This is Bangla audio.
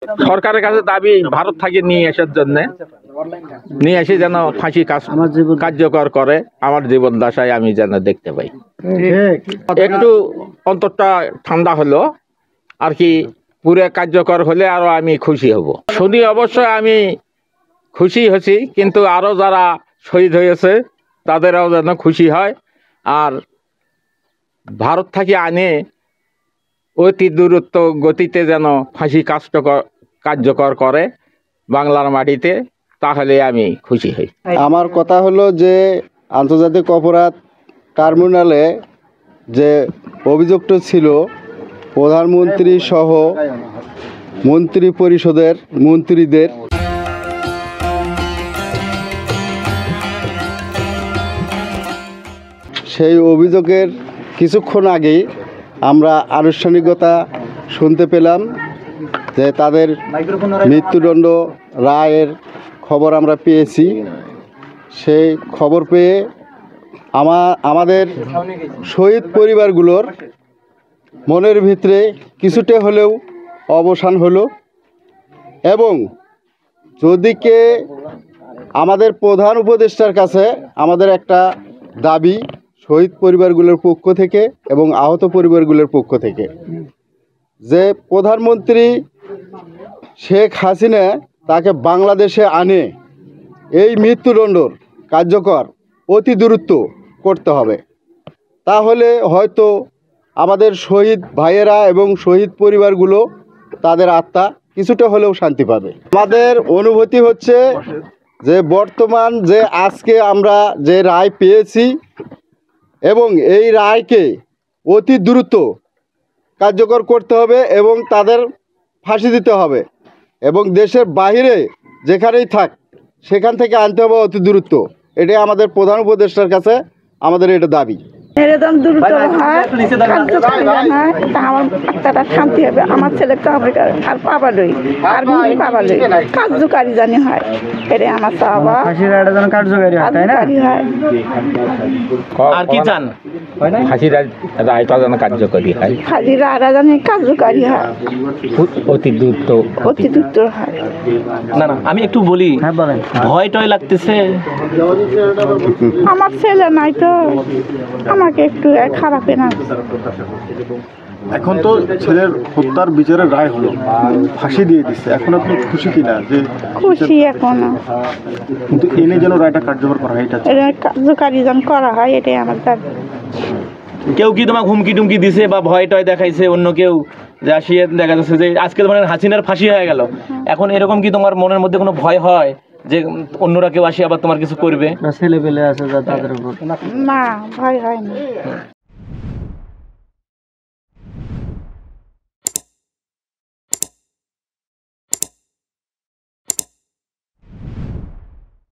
সরকারের কাছে দাবি ভারত থেকে নিয়ে আসার জন্য, নিয়ে এসে যেন ফাঁসি কার্যকর করে আমার জীবন দশায় আমি যেন দেখতে পাই। একটু অন্তরটা ঠান্ডা হলো আর কি, পুরো কার্যকর হলে আরো আমি খুশি হব। শুনি অবশ্যই আমি খুশি হয়েছি, কিন্তু আরো যারা শহীদ হয়েছে তাদেরও যেন খুশি হয়। আর ভারত থেকে আনে অতি দূরত্ব গতিতে যেন ফাঁসি কার্যকর করে বাংলার মাটিতে, তাহলে আমি খুশি হই। আমার কথা হলো যে আন্তর্জাতিক অপরাধ ট্রাইব্যুনালে যে অভিযুক্ত ছিল প্রধানমন্ত্রী সহ মন্ত্রী পরিষদের মন্ত্রীদের, সেই অভিযোগের কিছুক্ষণ আগেই আমরা আনুষ্ঠানিকতা শুনতে পেলাম যে তাদের মৃত্যুদণ্ড রায়ের খবর আমরা পেয়েছি। সেই খবর পেয়ে আমাদের শহীদ পরিবারগুলোর মনের ভিতরে কিছুটা হলেও অবসান হলো। এবং যদিকে আমাদের প্রধান উপদেষ্টার কাছে আমাদের একটা দাবি শহীদ পরিবারগুলোর পক্ষ থেকে এবং আহত পরিবারগুলোর পক্ষ থেকে, যে প্রধানমন্ত্রী শেখ হাসিনা তাকে বাংলাদেশে আনে এই মৃত্যুদণ্ড কার্যকর অতি দ্রুত করতে হবে। তাহলে হয়তো আমাদের শহীদ ভাইয়েরা এবং শহীদ পরিবারগুলো তাদের আত্মা কিছুটা হলেও শান্তি পাবে। আমাদের অনুভূতি হচ্ছে যে বর্তমান যে আজকে আমরা যে রায় পেয়েছি এবং এই রায়কে অতি দ্রুত কার্যকর করতে হবে এবং তাদের ফাঁসি দিতে হবে, এবং দেশের বাইরে যেখানেই থাক সেখান থেকে আনতে হবে অতি দ্রুত। এটাই আমাদের প্রধান উপদেষ্টার কাছে আমাদের এটা দাবি। শান্তি হবে আমার ছেলে তো আর পাবালই আর পাবালই কার্যকারী জানি হয়, এটা আমার চাওয়া কার্যকারী হয়। আর কি চান? ফাঁসির রায়টা যেন কার্যকরী হয়, ফাঁসির রায়টা জানি কার্যকারী হয়, অতি দ্রুত হয়। না আমি একটু বলি, ভয় টয় লাগতেছে? আমার ছেলে নাই তো, আমাকে একটু খারাপে না। এখন তো ছেলের হত্যার বিচারের রায় হলো, ফাঁসি দিয়ে দিচ্ছে, এখন আপনি খুশি কিনা? যে খুশি এখন, কিন্তু এনে যেন রায়টা কার্যকর করা হয়, এটা কার্যকারী যেন করা হয়, এটাই আমার দাবি। কেউ কি তোমাকে হুমকি টুমকি দিছে বা ভয় টয় দেখাইছে অন্য কেউ, যে আসিয়ে দেখা যাচ্ছে যে আজকে তোমার হাসিনার ফাঁসি হয়ে গেল, এখন এরকম কি তোমার মনের মধ্যে কোনো ভয় হয় যে অন্যরা কেউ আসি আবার তোমার কিছু করবে? ছেলে পেলে আছে তাদের উপর? না, ভয় হয় না।